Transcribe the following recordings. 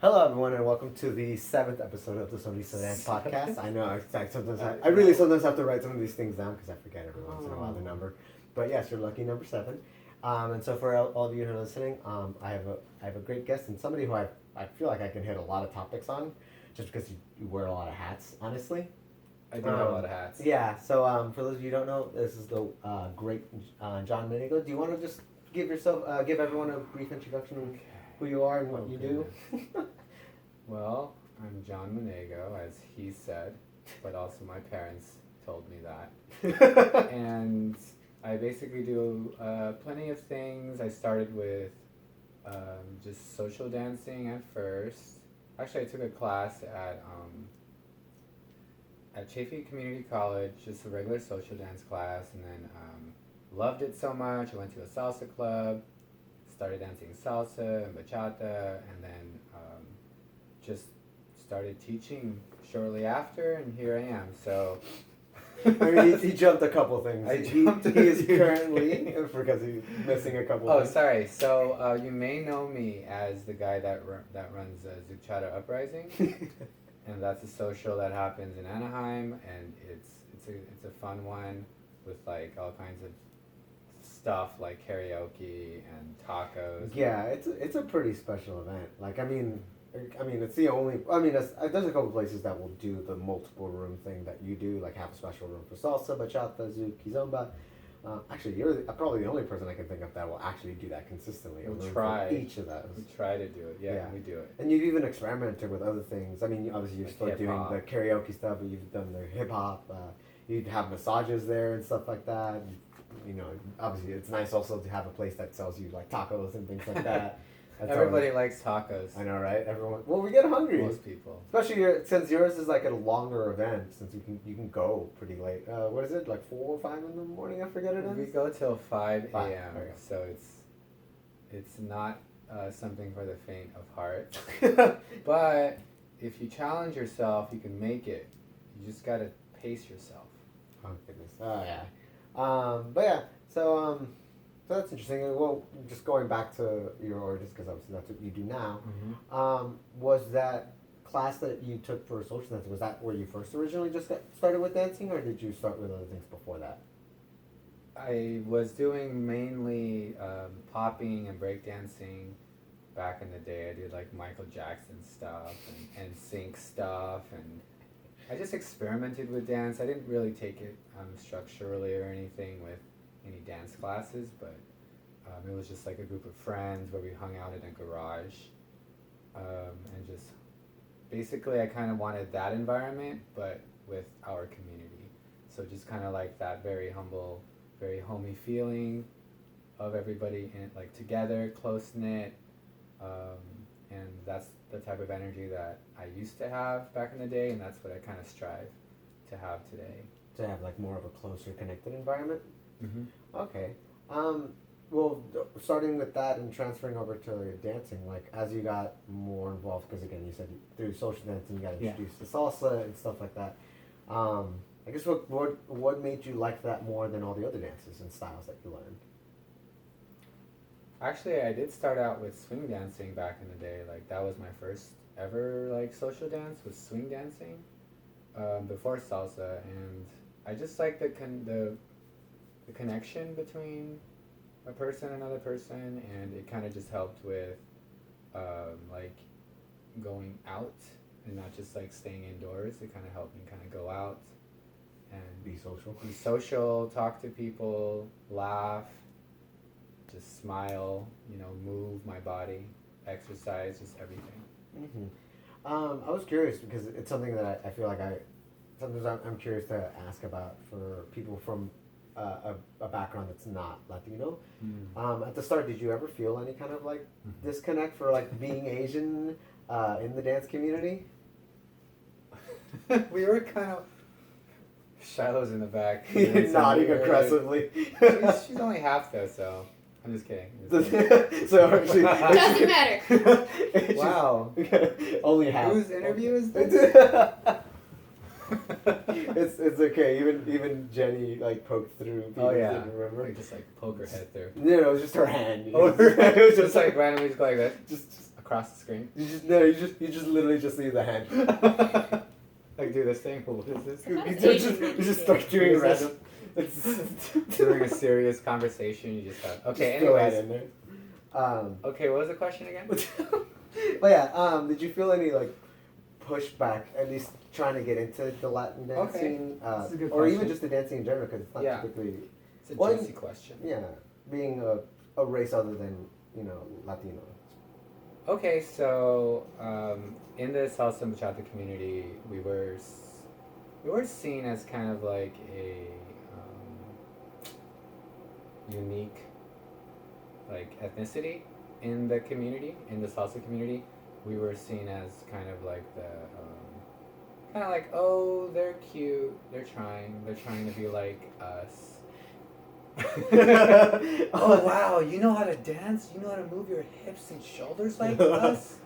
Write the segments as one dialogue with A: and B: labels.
A: Hello, everyone, and welcome to the 7th episode of the Sonrisa Dance Podcast. I know I really sometimes have to write some of these things down because I forget every once in a while the number. But yes, you're lucky number 7. And so for all of you who are listening, I have a great guest and somebody who I feel like I can hit a lot of topics on, just because you wear a lot of hats, honestly.
B: I do have a lot of hats.
A: Yeah. So for those of you who don't know, this is the great John Manego. Do you want to just give everyone a brief introduction of who you are and what you do?
B: Well, I'm John Manego, as he said, but also my parents told me that. And I basically do plenty of things. I started with just social dancing at first. Actually, I took a class at Chaffee Community College, just a regular social dance class, and then loved it so much. I went to a salsa club, started dancing salsa and bachata, and then just started teaching shortly after, and here I am. So,
A: I mean, he jumped a couple things. He is
B: few
A: currently, because he's missing a couple
B: Oh,
A: things.
B: sorry. So you may know me as the guy that runs Zoukchata Uprising, and that's a social that happens in Anaheim, and it's a fun one with like all kinds of stuff like karaoke and tacos.
A: Yeah, it's a pretty special event. Like, I mean, it's the only. I mean, there's a couple places that will do the multiple room thing that you do, like have a special room for salsa, bachata, zouk, kizomba. Actually, you're probably the only person I can think of that will actually do that consistently.
B: We try
A: each of those.
B: We try to do it. Yeah, we do it.
A: And you've even experimented with other things. I mean, obviously you're
B: Like
A: still
B: hip-hop.
A: doing the karaoke stuff, but you've done the hip hop. You'd have massages there and stuff like that. You know, obviously it's nice also to have a place that sells you like tacos and things like that.
B: Everybody likes tacos.
A: I know, right? Everyone. Well, we get hungry.
B: Most people.
A: Especially since yours is like a longer event, since you can go pretty late. What is it, like 4 or 5 in the morning? I forget it is.
B: We go till 5
A: 5,
B: a.m.
A: okay.
B: So it's not something for the faint of heart. But if you challenge yourself, you can make it. You just gotta pace yourself.
A: Oh goodness. Oh yeah. But yeah. So that's interesting. And, well, just going back to your origins, because obviously that's what you do now.
B: Mm-hmm.
A: Was that class that you took for social dancing, was that where you first originally just got started with dancing, or did you start with other things before that?
B: I was doing mainly popping and breakdancing back in the day. I did like Michael Jackson stuff and sync stuff, and I just experimented with dance. I didn't really take it structurally or anything with any dance classes, but it was just like a group of friends where we hung out in a garage, and just basically I kind of wanted that environment, but with our community. So just kind of like that very humble, very homey feeling of everybody in like together, close knit, and that's the type of energy that I used to have back in the day, and that's what I kind of strive to have today.
A: To have like more of a closer connected environment?
B: Mm-hmm.
A: Okay. Well, starting with that and transferring over to dancing, like as you got more involved, because again, you said through social dancing you got introduced to salsa and stuff like that. I guess what made you like that more than all the other dances and styles that you learned?
B: Actually, I did start out with swing dancing back in the day. Like that was my first ever like social dance was swing dancing, before salsa, and I just like the connection between a person and another person, and it kind of just helped with like going out and not just like staying indoors. It kind of helped me kind of go out and
A: Be
B: social, talk to people, laugh, just smile, move my body, exercise, just everything.
A: Mm-hmm. I was curious because it's something that I feel like sometimes I'm curious to ask about for people from a background that's not Latino. At the start, did you ever feel any kind of like disconnect for like being Asian in the dance community?
B: We were kind of Shiloh's in the back.
A: Nodding aggressively.
B: She's only half though, so I'm just kidding.
A: So she,
C: Doesn't matter.
B: Wow.
A: Only half.
B: Whose interview is this?
A: It's okay. Even Jenny like poked through.
B: Oh yeah.
A: Didn't remember?
B: Like just like poke her head through.
A: No, it was just her hand.
B: Oh,
A: it was
B: just like randomly just go like this.
A: just
B: across the screen.
A: You just literally just see the hand.
B: Like do this thing. What is this?
A: You just start doing random.
B: During a serious conversation, you just have. Okay.
A: Just throw it
B: Anyways.
A: in there.
B: Okay. What was the question again?
A: But yeah, did you feel any like pushback, at least trying to get into the Latin dance
B: Okay.
A: scene,
B: That's a good
A: or even
B: question.
A: just the dancing in general? Because it's not
B: Yeah.
A: typically,
B: It's a
A: Well,
B: juicy question.
A: yeah, being a race other than Latino.
B: Okay, so in the salsa and bachata community, we were seen as kind of like a unique like ethnicity in the community, in the salsa community. We were seen as kind of like the kind of like, oh, they're cute, they're trying to be like us. Oh wow, you know how to dance? You know how to move your hips and shoulders like us?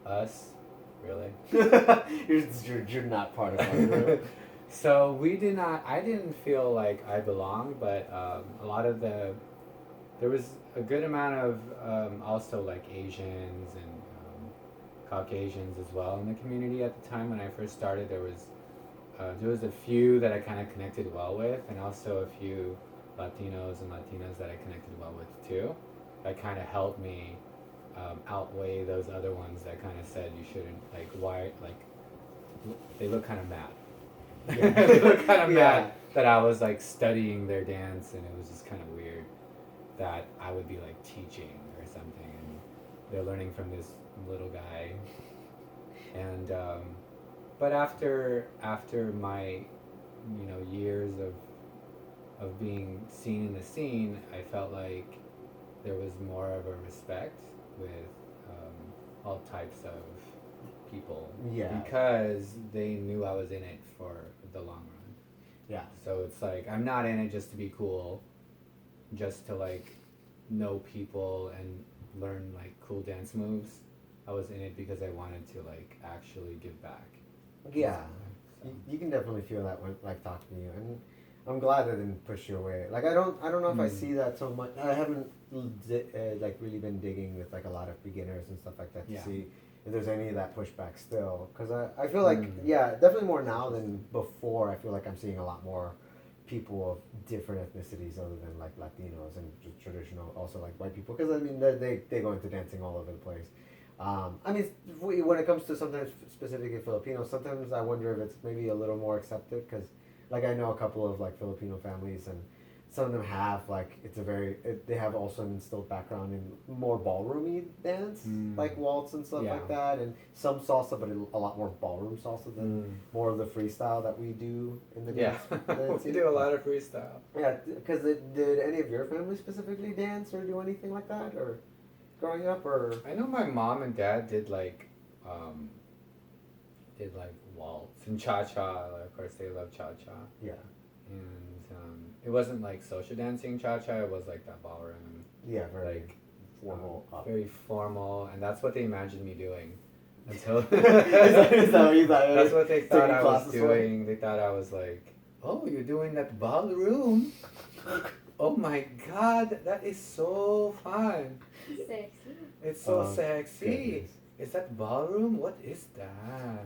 B: Us? Really?
A: you're not part of our group.
B: So I didn't feel like I belonged, but there was a good amount of also like Asians and Caucasians as well in the community at the time when I first started. There was a few that I kind of connected well with, and also a few Latinos and Latinas that I connected well with too. That kind of helped me outweigh those other ones that kind of said you shouldn't, like, why, like, they look kind of mad.
A: Yeah.
B: They look kind of
A: Yeah.
B: mad that I was like studying their dance, and it was just kind of weird that I would be like teaching or something, and they're learning from this little guy. And but after my years of being seen in the scene, I felt like there was more of a respect with all types of people.
A: Yeah.
B: Because they knew I was in it for the long run.
A: Yeah.
B: So it's like, I'm not in it just to be cool, just to like know people and learn like cool dance moves. I was in it because I wanted to like actually give back.
A: Yeah.
B: So.
A: You can definitely feel that when like talking to you, and I'm glad I didn't push you away. Like I don't know if I see that so much. I haven't like really been digging with like a lot of beginners and stuff like that to see if there's any of that pushback still. Because I feel like definitely more now than before. I feel like I'm seeing a lot more people of different ethnicities other than like Latinos and just traditional, also like white people. Because I mean they go into dancing all over the place. I mean, when it comes to sometimes specifically Filipinos, sometimes I wonder if it's maybe a little more accepted because, like, I know a couple of like Filipino families, and some of them have like they have also an instilled background in more ballroomy dance, like waltz and stuff like that, and some salsa, but a lot more ballroom salsa than more of the freestyle that we do in the dance.
B: We do a lot of freestyle.
A: Yeah, because did any of your family specifically dance or do anything like that, or? Growing up, or
B: I know my mom and dad did like waltz and cha-cha. Of course, they love cha-cha.
A: Yeah.
B: And it wasn't like social dancing cha-cha. It was like that ballroom.
A: Yeah, very
B: like
A: formal.
B: Very formal, and that's what they imagined me doing. Until
A: is that what you thought?
B: That's what they thought I was doing. They thought I was like, oh, you're doing that ballroom. Oh my God, that is so fun.
C: Sexy.
B: It's so sexy.
A: Goodness.
B: Is that ballroom? What is that?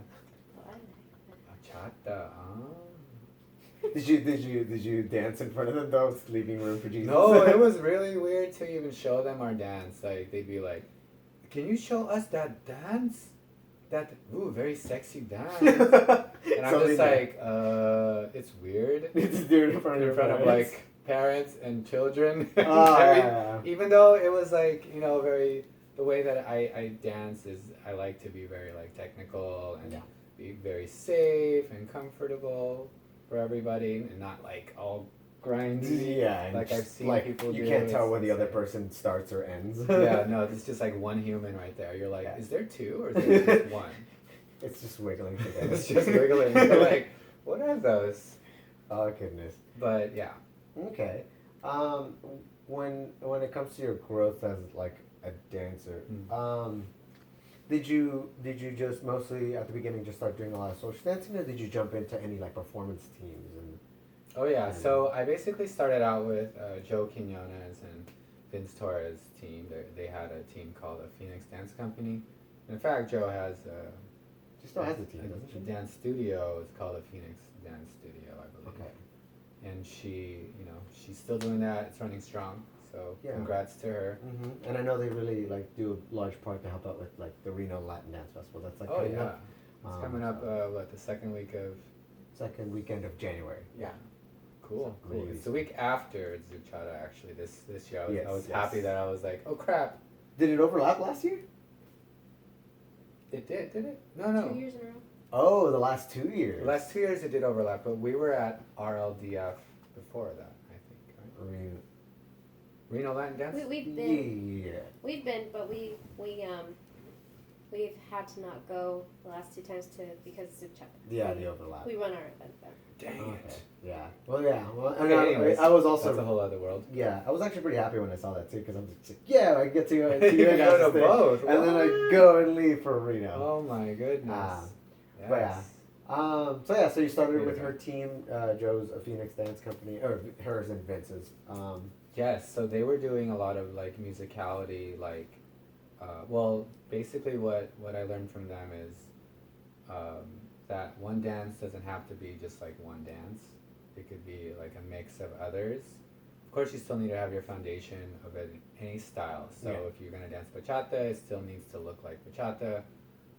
C: Oh, I like
B: Bachata,
A: Did you dance in front of them though, sleeping room for Jesus?
B: No, it was really weird to even show them our dance. Like they'd be like, "Can you show us that dance? That very sexy dance." And I'm just like, it's weird.
A: It's dude in front
B: of like parents and children.
A: Yeah.
B: Even though it was like, very, the way that I dance is I like to be very like technical and be very safe and comfortable for everybody and not like all grindy.
A: Yeah,
B: like I've seen
A: like
B: people
A: you
B: do.
A: can't tell where the other person starts or ends.
B: Yeah, no, it's just like one human right there. You're like, is there two or is there just one?
A: It's just wiggling together.
B: It's just wiggling. You're like, what are those?
A: Oh goodness.
B: But yeah.
A: Okay. When it comes to your growth as like a dancer, did you just mostly at the beginning just start doing a lot of social dancing, or did you jump into any like performance teams and?
B: Oh yeah, so I basically started out with Joe Quinones and Vince Torres' team. They had a team called the Phoenix Dance Company. In fact, Joe has
A: She still has a team, doesn't
B: a
A: she?
B: dance studio. It's called the Phoenix Dance Studio, I believe.
A: Okay.
B: And she, she's still doing that. It's running strong. So
A: Yeah.
B: congrats to her.
A: Mm-hmm. And I know they really like do a large part to help out with like the Reno Latin Dance Festival. That's like
B: Oh
A: coming
B: yeah,
A: up.
B: it's coming up.
A: So
B: The second week of?
A: second weekend of January. Yeah.
B: Cool,
A: So
B: cool.
A: really
B: It's the week after Zoukchata actually. This year,
A: Yes,
B: I was
A: yes.
B: happy that I was like, oh crap,
A: Did it overlap last year?
B: it did it? No.
C: 2 years in a row.
A: Oh, the last 2 years.
B: The last 2 years it did overlap, but we were at RLDF before that, I think. Right?
A: Reno.
B: Reno Latin Dance.
C: We've been,
A: Yeah.
C: but we've had to not go the last 2 times because of Zoukchata.
A: Yeah, the overlap.
C: We run our event there.
B: Dang
A: Okay.
B: it.
A: Yeah. Well, yeah. Well, and
B: Okay, anyways,
A: I was also
B: that's a whole other world.
A: Yeah, I was actually pretty happy when I saw that too, because I'm just like, yeah, I get to go to
B: You
A: you
B: go
A: guys'
B: to
A: thing.
B: both.
A: And then I
B: What?
A: go and leave for Reno.
B: Oh my goodness.
A: But yeah. So you started with
B: Beautiful.
A: her team, Joe's a Phoenix Dance Company, or hers and Vince's.
B: Yes, so they were doing a lot of like musicality, like, well, basically what I learned from them is that one dance doesn't have to be just like one dance. It could be like a mix of others. Of course, you still need to have your foundation of any style. So
A: Yeah.
B: if you're gonna dance bachata, it still needs to look like bachata,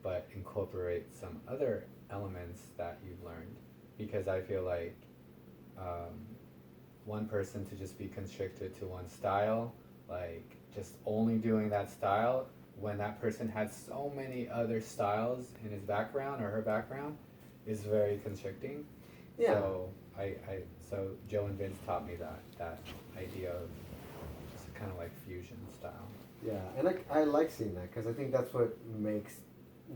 B: but incorporate some other elements that you've learned. Because I feel like one person to just be constricted to one style, like just only doing that style, when that person had so many other styles in his background or her background, is very constricting.
A: Yeah.
B: So Joe and Vince taught me that idea of just kind of like fusion style.
A: Yeah, and I like seeing that, because I think that's what makes,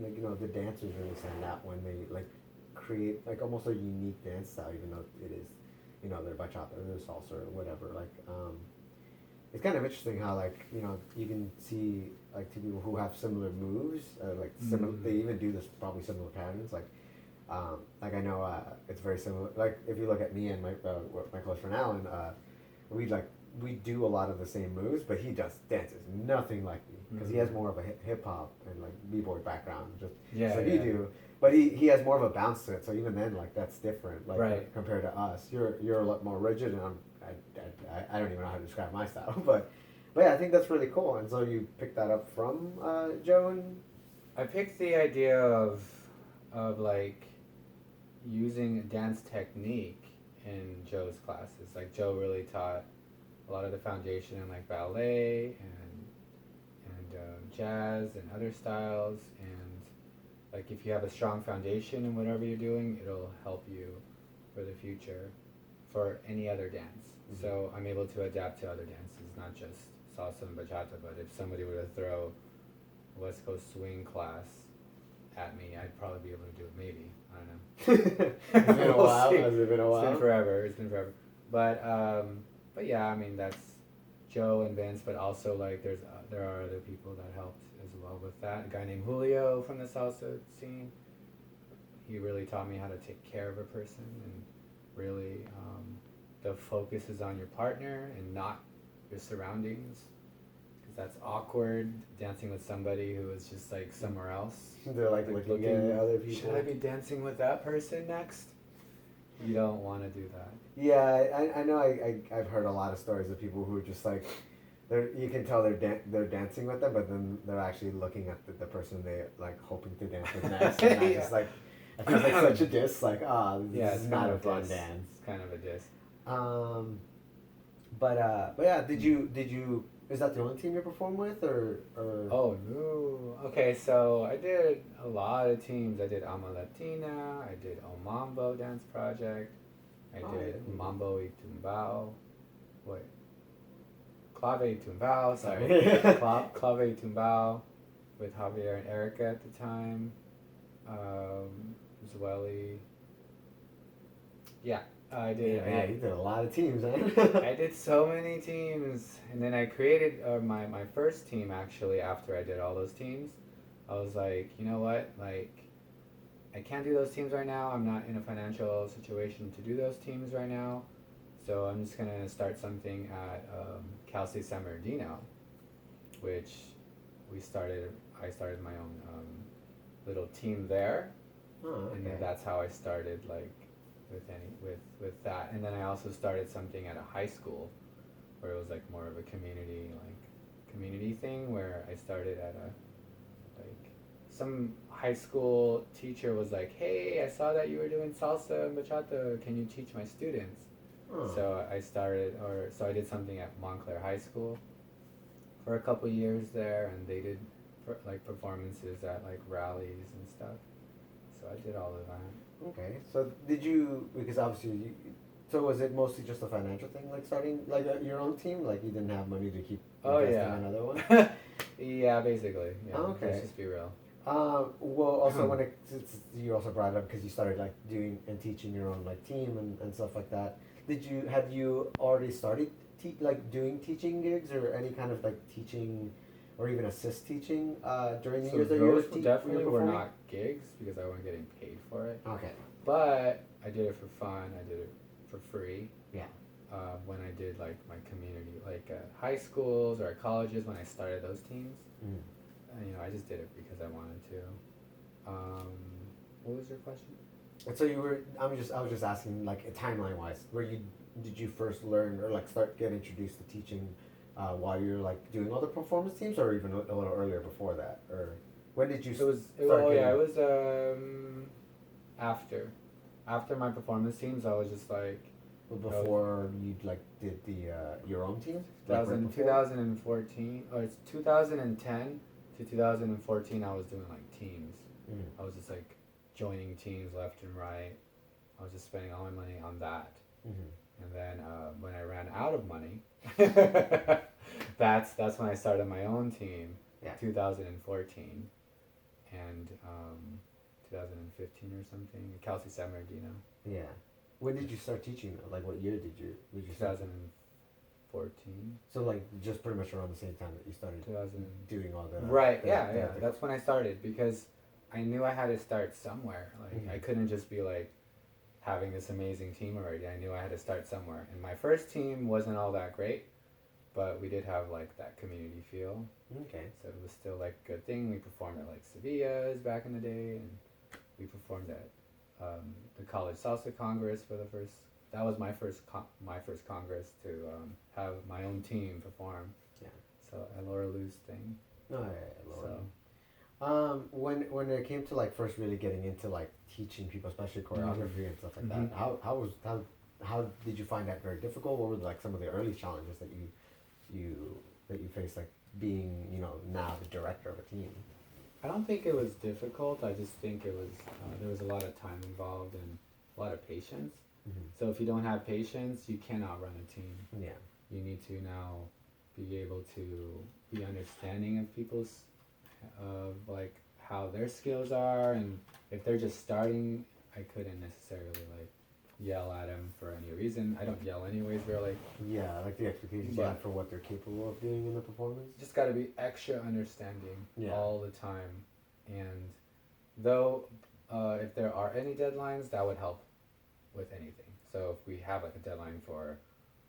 A: like, the dancers really stand out when they like create like almost a unique dance style, even though it is, their bachata or their salsa or whatever. Like, it's kind of interesting how like you can see like two people who have similar moves, like similar.
B: Mm.
A: They even do this probably similar patterns. Like I know it's very similar. Like if you look at me and my close friend Alan, we do a lot of the same moves, but he dances nothing like me, because he has more of a hip hop and like b-boy background, just like you do. But he has more of a bounce to it, so even then, like, that's different, like,
B: Right.
A: compared to us. You're a lot more rigid, and I don't even know how to describe my style, but yeah, I think that's really cool. And so you picked that up from Joe and.
B: I picked the idea of like using dance technique in Joe's classes. Like Joe really taught a lot of the foundation in like ballet and jazz and other styles, and like if you have a strong foundation in whatever you're doing, it'll help you for the future for any other dance.
A: Mhm.
B: So I'm able to adapt to other dances, not just salsa and bachata, but if somebody were to throw West Coast swing class at me, I'd probably be able to do it. Maybe, I don't know.
A: It's been a
B: We'll
A: while.
B: see.
A: Has it been a while?
B: It's been forever. It's been forever. But yeah, I mean that's Joe and Vince, but also like there are other people that helped as well with that. A guy named Julio from the salsa scene. He really taught me how to take care of a person, and really the focus is on your partner and not your surroundings, because that's awkward dancing with somebody who is just like somewhere else.
A: They're like looking at other people.
B: Should I be dancing with that person next? You don't want to do that.
A: Yeah, I know. I've heard a lot of stories of people who are just like, you can tell they're dancing with them, but then they're actually looking at the person they're like hoping to dance with next, and I just like, I feel like such a diss. Like, this is not a fun dance.
B: It's kind of a diss.
A: But yeah, did you? Is that the only team you perform with, or?
B: Oh no. Okay, so I did a lot of teams. I did Ama Latina. I did O Mambo Dance Project. I did Mambo y Tumbao. Wait. Clave y Tumbao. Sorry. Clave y Tumbao with Javier and Erica at the time. Zwelly. Yeah, I did.
A: Yeah, you did a lot of teams, man.
B: I did so many teams, and then I created my first team actually after I did all those teams. I was like, you know what, like, I can't do those teams right now. I'm not in a financial situation to do those teams right now. So I'm just gonna start something at Cal State San Bernardino, which I started my own little team there,
A: Oh,
B: and
A: okay.
B: then that's how I started like with that. And then I also started something at a high school, where it was like more of a community thing, where I started at a like some high school teacher was like, hey, I saw that you were doing salsa and bachata, can you teach my students?
A: Oh.
B: So I did something at Montclair High School for a couple years there, and they did like performances at like rallies and stuff. So I did all of that.
A: Okay. So did you, because obviously so was it mostly just a financial thing, like starting like your own team? Like you didn't have money to keep
B: Oh
A: investing
B: yeah.
A: in another one?
B: Yeah, basically. Yeah.
A: Oh, okay.
B: Let's just be real.
A: Well, also when since you also brought it up because you started like doing and teaching your own like team and stuff like that. Had you already started like doing teaching gigs or any kind of like teaching or even assist teaching during the
B: So
A: years that you were
B: those definitely were
A: performing?
B: not gigs because I wasn't getting paid for it.
A: Okay.
B: But I did it for fun. I did it for free.
A: Yeah.
B: When I did like my community, like at high schools or at colleges, when I started those teams,
A: Mm.
B: I just did it because I wanted to. What was your question?
A: And so I was just asking like timeline wise, did you first learn or like start getting introduced to teaching while you're like doing all the performance teams or even a little earlier before that? Or when did you
B: It was after my performance teams. I was just like
A: before you like did the your own team? Like right before?
B: 2014 or it's 2010 to 2014. I was doing like teams.
A: Mm.
B: I was just like joining teams left and right. I was just spending all my money on that.
A: Mm-hmm.
B: And then when I ran out of money, that's when I started my own team.
A: Yeah.
B: 2014 and 2015 or something. Cal State San Bernardino.
A: Yeah. When did you start teaching though? Like what year did you start?
B: 2014.
A: So like just pretty much around the same time that you started
B: 2000.
A: doing all the
B: Right. Yeah. That's when I started because I knew I had to start somewhere. Like
A: Mhm.
B: I couldn't just be like having this amazing team already. I knew I had to start somewhere. And my first team wasn't all that great, but we did have like that community feel.
A: Okay.
B: So it was still like a good thing. We performed at like Sevilla's back in the day, and we performed at the College Salsa Congress for the first. That was my first congress to have my own team perform.
A: Yeah.
B: So at Laura Lou's thing.
A: No, yeah, Lord.
B: So
A: When it came to like first really getting into like teaching people, especially choreography and stuff like
B: Mhm.
A: that, how did you find that very difficult? What were like some of the early challenges that you faced, like being now the director of a team?
B: I don't think it was difficult. I just think it was there was a lot of time involved and a lot of patience.
A: Mm-hmm.
B: So if you don't have patience, you cannot run a team.
A: Yeah.
B: You need to now be able to be understanding of people's like how their skills are, and if they're just starting, I couldn't necessarily like yell at them for any reason. I don't yell anyways, really.
A: Yeah, like the expectations you have for what they're capable of doing in the performance.
B: Just got to be extra understanding
A: Yeah.
B: all the time, and though if there are any deadlines, that would help with anything. So if we have like a deadline for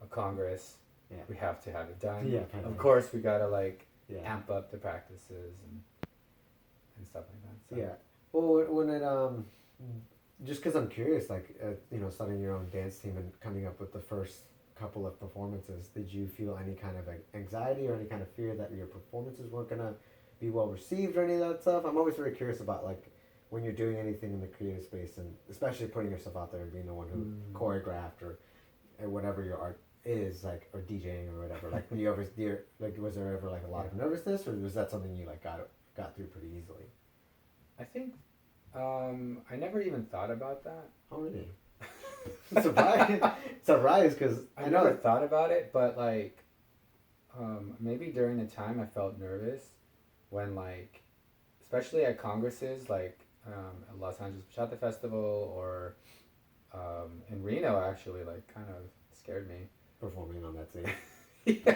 B: a congress,
A: Yeah.
B: we have to have it done.
A: Yeah, kind
B: of
A: of.
B: course, we gotta like
A: Yeah.
B: amp up the practices and stuff like that. So.
A: Yeah. Well, when it just because I'm curious, like starting your own dance team and coming up with the first couple of performances, did you feel any kind of anxiety or any kind of fear that your performances weren't gonna be well received or any of that stuff? I'm always very curious about like when you're doing anything in the creative space and especially putting yourself out there and being the one who choreographed or whatever your art is, like, or DJing or whatever. Like, when you ever was there ever like a lot of nervousness, or was that something you like got through pretty easily?
B: I think I never even thought about that.
A: Oh really? Surprised, because
B: I never thought about it, but like maybe during the time I felt nervous when like, especially at congresses like at Los Angeles Bachata Festival or in Reno, actually, like kind of scared me.
A: Performing on that stage.
B: Yeah.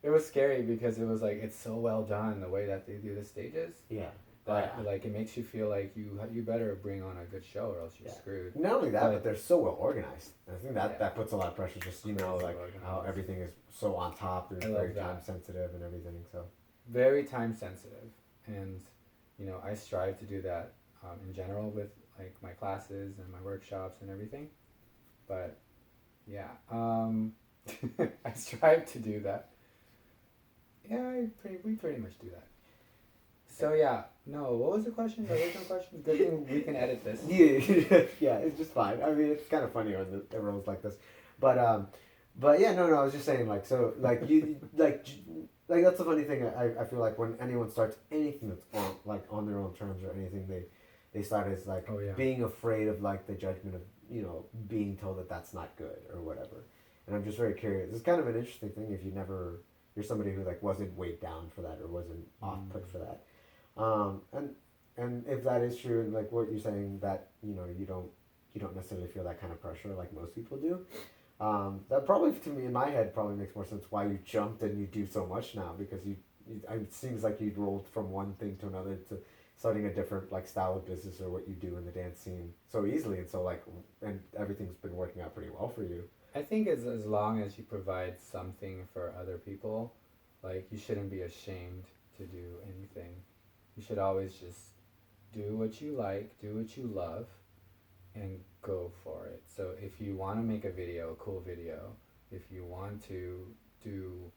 B: It was scary because it was like it's so well done the way that they do the stages.
A: Yeah.
B: that like it makes you feel like you better bring on a good show or else you're screwed.
A: Not only that, but they're so well organized. I think that puts a lot of pressure. Just like
B: organized.
A: how everything is so on top. It's very time sensitive and everything. So
B: very time sensitive, and I strive to do that in general with like my classes and my workshops and everything. But yeah, I strive to do that. Yeah, we pretty much do that. So yeah, no. What was the question? The original question. Good thing we can edit this.
A: Yeah, it's just fine. I mean, it's kind of funny when everyone's like this, but yeah, no. I was just saying, like, so, like you, like that's the funny thing. I feel like when anyone starts anything that's on their own terms or anything, they start as like being afraid of like the judgment of being told that that's not good or whatever. And I'm just very curious. It's kind of an interesting thing if you're somebody who like wasn't weighed down for that or wasn't off put for that. And if that is true, and like what you're saying, that you don't necessarily feel that kind of pressure like most people do, that probably to me in my head probably makes more sense why you jumped and you do so much now, because it seems like you'd rolled from one thing to another to starting a different like style of business or what you do in the dance scene so easily, and so like and everything's been working out pretty well for you.
B: I think as long as you provide something for other people, like you shouldn't be ashamed to do anything. You should always just do what you like, do what you love, and go for it. So if you want to make a video, a cool video, if you want to do,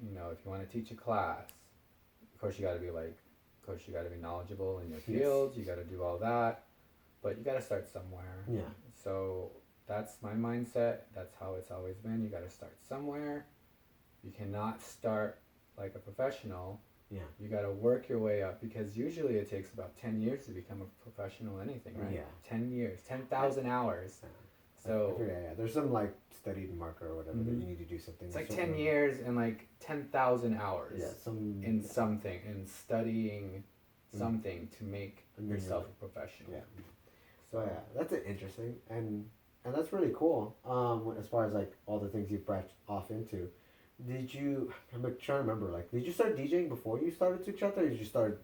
B: if you want to teach a class, of course you got to be knowledgeable in your field. You got to do all that, but you got to start somewhere.
A: Yeah.
B: So that's my mindset. That's how it's always been. You got to start somewhere. You cannot start like a professional.
A: Yeah.
B: You got to work your way up, because usually it takes about 10 years to become a professional anything, right?
A: Yeah.
B: 10 years, 10,000 hours. So
A: yeah, there's some like studied marker or whatever that you need to do something.
B: It's like 10 years and like 10,000 hours in something, in studying something to make yourself a professional.
A: Yeah. So yeah, that's interesting and that's really cool. As far as like all the things you've branched off into. I'm trying to remember, like, did you start DJing before you started Zoukchata,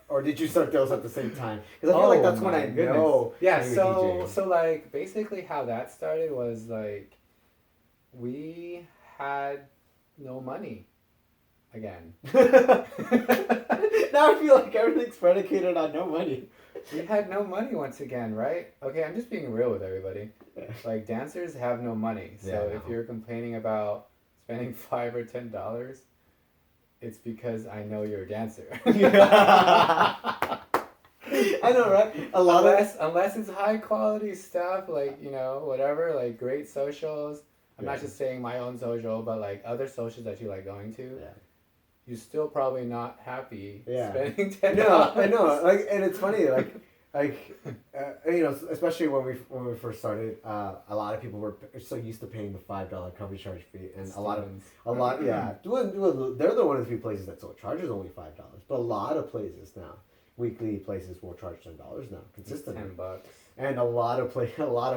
A: or did you start those at the same time? Because I feel like that's when I know.
B: Yeah, so like, basically how that started was, like, we had no money again.
A: Now I feel like everything's predicated on no money.
B: We had no money once again, right? Okay, I'm just being real with everybody. Like, dancers have no money. So if you're complaining about spending $5 or $10, it's because I know you're a dancer.
A: I know, right?
B: Unless it's high quality stuff, like, whatever, like great socials. I'm not just saying my own social, but like other socials that you like going to.
A: Yeah.
B: You're still probably not happy spending $10.
A: No, I know. Like, and it's funny, especially when we first started, a lot of people were so used to paying the $5 cover charge fee, and a lot, they're the one of the few places that still charges only $5, but a lot of places now, weekly places will charge $10 now consistently.
B: $10.
A: And a lot of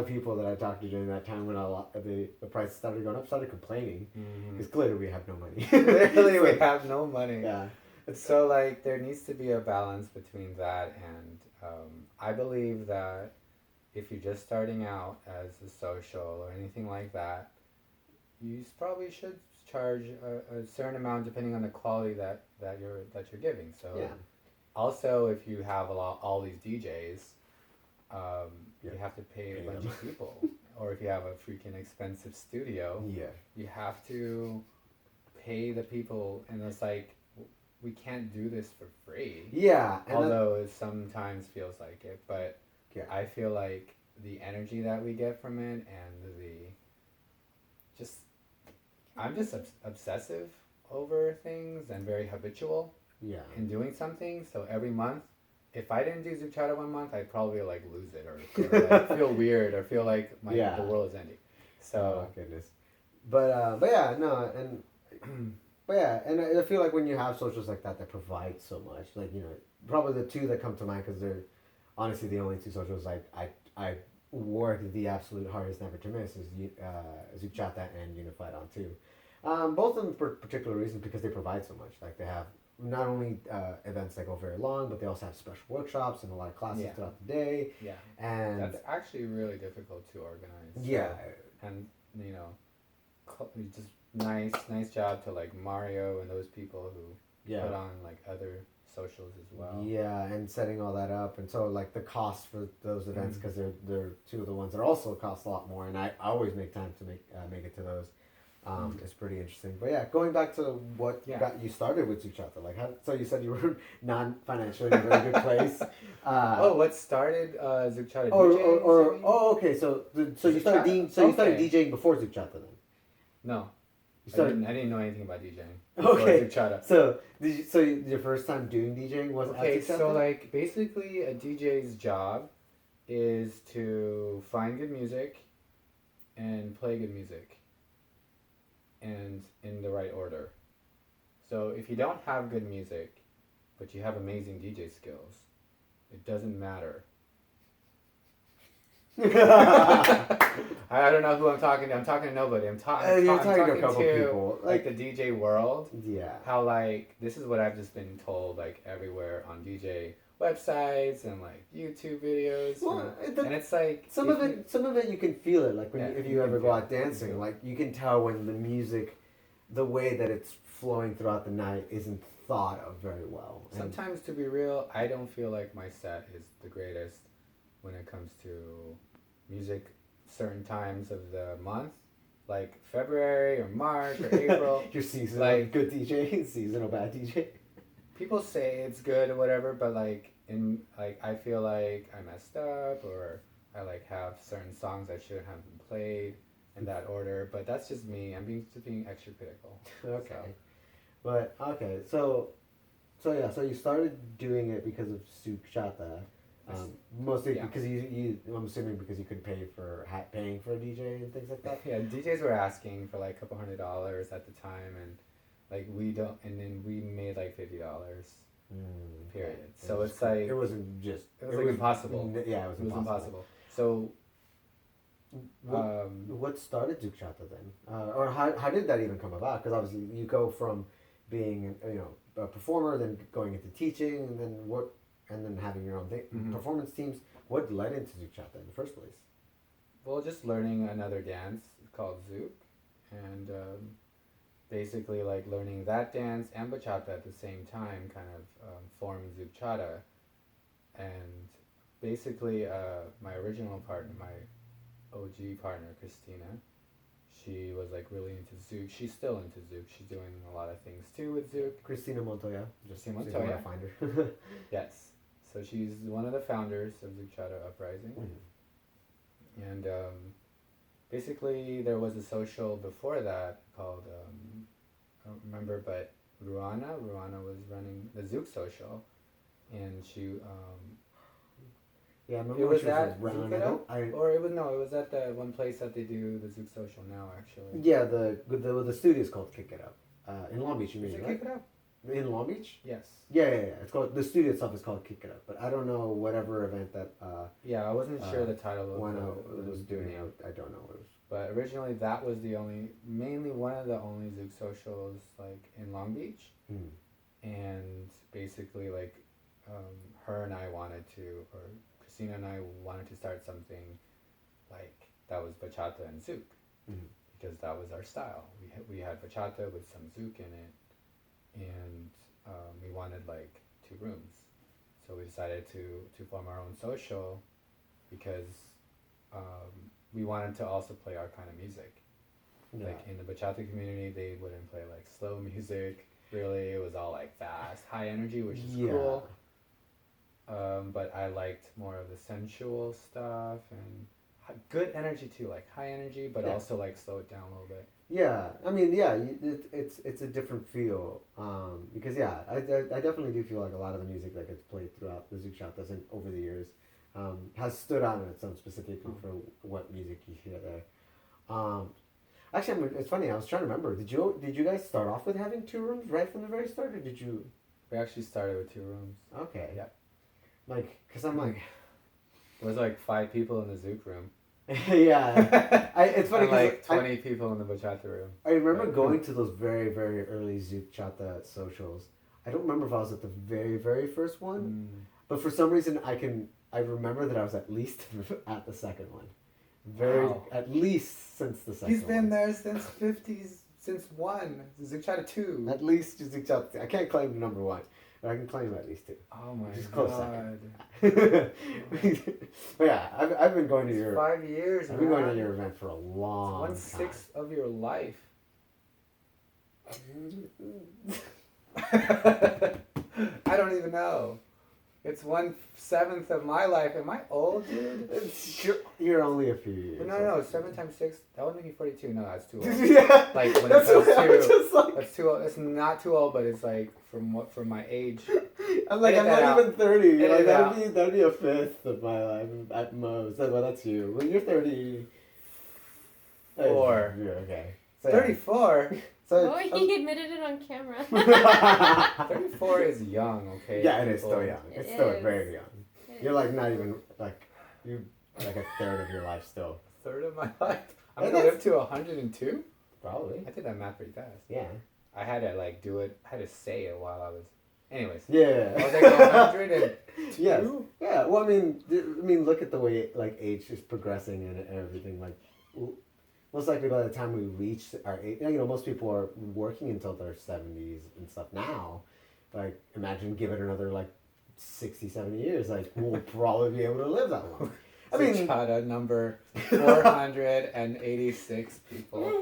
A: people that I talked to during that time when the prices started going up started complaining because clearly we have no money.
B: Clearly we have no money.
A: Yeah.
B: So like there needs to be a balance between that and I believe that if you're just starting out as a social or anything like that, you probably should charge a certain amount depending on the quality that you're giving. So also if you have all these DJs, you have to pay a bunch of people. Or if you have a freaking expensive studio, you have to pay the people, and it's like, we can't do this for free.
A: Yeah.
B: Although it sometimes feels like it, but I feel like the energy that we get from it and I'm just obsessive over things and very habitual in doing something. So every month, if I didn't do Zoukchata 1 month, I'd probably like lose it or like feel weird or feel like the world is ending. So
A: goodness. But yeah, no, and but yeah, and I feel like when you have socials like that provide so much, like probably the two that come to mind because they're honestly the only two socials I worked the absolute hardest never to miss is Zoukchata and Unified on too. Both of them for particular reasons because they provide so much. Like they have not only events that go very long, but they also have special workshops and a lot of classes
B: Yeah.
A: throughout the day.
B: Yeah.
A: And
B: That's actually really difficult to organize.
A: yeah,
B: And you know, just nice job to like Mario and those people who
A: yeah.
B: put on like other socials as well.
A: Yeah, and setting all that up, and so like the cost for those events, because they're two of the ones that also cost a lot more, and I always make time to make it to those. It's pretty interesting. But yeah, going back to what got you started with Zoukchata, like how, so you said you were non-financially in a very good place.
B: What started Zoukchata?
A: Okay, so you started you started DJing before Zoukchata then?
B: No.
A: I
B: didn't know anything about DJing.
A: Okay. So your first time doing DJing was
B: okay.
A: at Zoukchata?
B: So like basically a DJ's job is to find good music and play good music, and in the right order. So if you don't have good music, but you have amazing DJ skills, it doesn't matter. I don't know who I'm talking to. I'm talking to nobody. I'm talking
A: to a couple
B: to
A: people,
B: like the DJ world.
A: Yeah.
B: How like this is what I've just been told like everywhere on DJ websites and like YouTube videos.
A: Well,
B: and it's like
A: some of it you can feel it, like when if you ever go out dancing, like you can tell when the music, the way that it's flowing throughout the night isn't thought of very well.
B: Sometimes, to be real, I don't feel like my set is the greatest when it comes to music. Certain times of the month, like February or March or April.
A: Your seasonal
B: like
A: good DJ, seasonal bad DJ.
B: People say it's good or whatever, but like I feel like I messed up, or I like have certain songs I shouldn't have been played in that order. But that's just me. I'm being extra critical.
A: Okay.
B: So.
A: But okay, so you started doing it because of Zoukchata. Mostly because you I'm assuming because you could pay for paying for a DJ and things like that.
B: Yeah, DJs were asking for like $200 at the time, and like we don't, and then we made like $50. Period. So it's like
A: it wasn't
B: impossible.
A: Yeah, it was impossible.
B: So
A: what started Zoukchata then, or how did that even come about? Because obviously you go from being a performer, then going into teaching, and then having your own performance teams. What led into Zoukchata in the first place?
B: Well, just learning another dance called Zouk, and basically like learning that dance and bachata at the same time kind of formed Zoukchata. And basically my original partner, my OG partner, Christina, she was like really into Zouk. She's still into Zouk. She's doing a lot of things too with Zouk.
A: Christina Montoya.
B: Christina Montoya.
A: Find her.
B: Yes. So she's one of the founders of Zoukchata Uprising. Mm-hmm. And basically there was a social before that called, I don't remember, but Ruana was running the Zouk social. And she...
A: yeah, I remember
B: it was at
A: Zoukchata.
B: It was at the one place that they do the Zouk social now, actually.
A: Yeah, the studio's called Kick It Up. In Long Beach, you mean, right?
B: Kick It Up?
A: In Long Beach?
B: Yes.
A: Yeah. It's called, the studio itself is called Kick It Up, but I don't know whatever event that.
B: Yeah, I wasn't sure the title of
A: was doing. I don't know what it was.
B: But originally, that was mainly one of the only Zouk socials like in Long Beach, and basically like, her and I wanted to, or Christina and I wanted to start something, like that was bachata and Zouk, because that was our style. We had bachata with some Zouk in it. And we wanted like 2 rooms, so we decided to form our own social, because we wanted to also play our kind of music. Yeah. Like in the bachata community, they wouldn't play like slow music. Really, it was all like fast, high energy, which is cool. But I liked more of the sensual stuff and good energy too, like high energy, but also like slow it down a little bit.
A: Yeah, I mean, it's a different feel, because I definitely do feel like a lot of the music that gets played throughout the Zoukchatas and over the years has stood out on its own, specifically for what music you hear there. Actually, it's funny. I was trying to remember. Did you guys start off with having 2 rooms right from the very start, or did you?
B: We actually started with 2 rooms.
A: Okay.
B: Yeah.
A: Like, cause I'm like,
B: there was like 5 people in the Zouk room.
A: Yeah, it's funny.
B: And like 20 people in the bachata room.
A: I remember going to those very, very early Zoukchata socials, I don't remember if I was at the very, very first one, but for some reason I remember that I was at least at the second one.
B: Wow.
A: At least since the second one.
B: He's been there since 50s, since 1, Zoukchata 2.
A: At least Zoukchata. I can't claim number 1, but I can claim at least 2.
B: Oh my
A: Just close
B: god.
A: But yeah, I've been going to your
B: 5 years,
A: I've been going to your event for a long
B: It's
A: time.
B: 1/6 of your life. I don't even know. It's 1/7 of my life. Am I old, dude?
A: You're only a few years.
B: But no, 7 times 6, that would make me 42. No, that's too old.
A: Yeah.
B: Like when
A: That's
B: it comes
A: what I'm just
B: to,
A: like.
B: that's too old. It's not too old, but it's like for my age.
A: I'm like, I'm
B: Edit that
A: not
B: out.
A: even 30.
B: Edit
A: Like
B: it out.
A: that'd be a fifth of my life at most. Well, that's you. When you're 30.
B: Four.
A: Yeah, okay. So, yeah.
B: 34.
A: So
C: Oh, he admitted it on camera.
B: 34 is young, okay?
A: yeah, it is still
B: People.
A: young. It's
C: It
A: still
C: is.
A: very young. You're like not even like you like a third of your life still.
B: Third of my life. I'm
A: And
B: gonna live
A: that's-
B: to 102.
A: Probably.
B: I did that math pretty fast.
A: Yeah.
B: I had to like do it. I had to say it while I was. Anyways.
A: Yeah.
B: I was like 102.
A: Yes. Yeah. Well, I mean, look at the way like age is progressing and everything. Like, most likely by the time we reach our age, most people are working until their 70s and stuff now. Like, imagine give it another like 60, 70 years. Like, we'll probably be able to live that long. I mean,
B: Zoukchata number 486 people.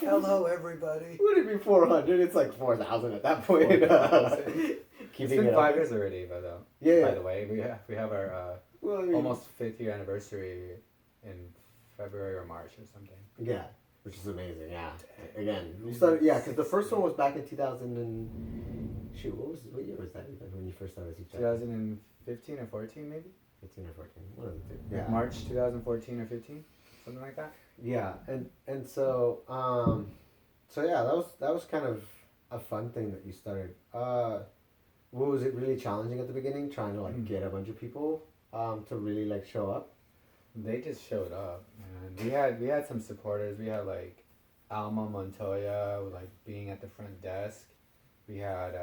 B: Hello, everybody.
A: would it be 400? It's like 4,000 at that point.
B: 4,000. It's
A: Keeping
B: been
A: it
B: 5
A: up.
B: years already, by the
A: Yeah.
B: By the way, we have our
A: Well, I mean,
B: almost 5th year anniversary in February or March or something.
A: Yeah, which is amazing. Yeah. Again, you started. Yeah, because the first one was back in 2000 and shoot. What year was that even when you first started Zoukchata?
B: 2015 or 14 maybe?
A: 15 or 14. One of the two. Yeah.
B: March 2014 or 15, something like that.
A: Yeah, and so yeah, that was kind of a fun thing that you started. What was it really challenging at the beginning, trying to like get a bunch of people to really like show up?
B: They just showed up, man. We had some supporters. We had like Alma Montoya like being at the front desk. We had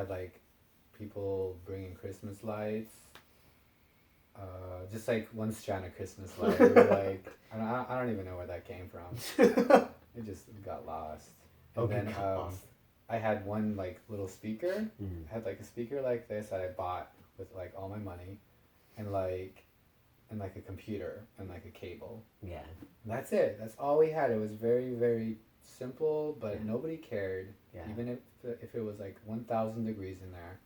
B: like people bringing Christmas lights. Just like one strand of Christmas light. We were like, I don't even know where that came from. It just got lost. And
A: Okay,
B: then
A: got lost.
B: I had one like little speaker.
A: Mhm.
B: I had like a speaker like this that I bought with like all my money, and like a computer and like a cable.
A: Yeah.
B: And that's it. That's all we had. It was very, very simple, but
A: Yeah.
B: nobody cared.
A: Yeah.
B: Even if it was like 1,000 degrees in there.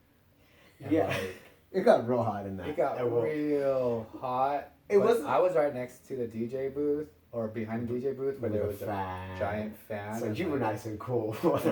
B: And
A: Yeah.
B: like,
A: It got real hot in that.
B: it got real hot.
A: It
B: but
A: wasn't-
B: I was right next to the DJ booth or behind the DJ booth where
A: With
B: there
A: a
B: was a
A: fan.
B: giant fan.
A: So
B: and,
A: you were
B: like,
A: nice and cool.
B: nice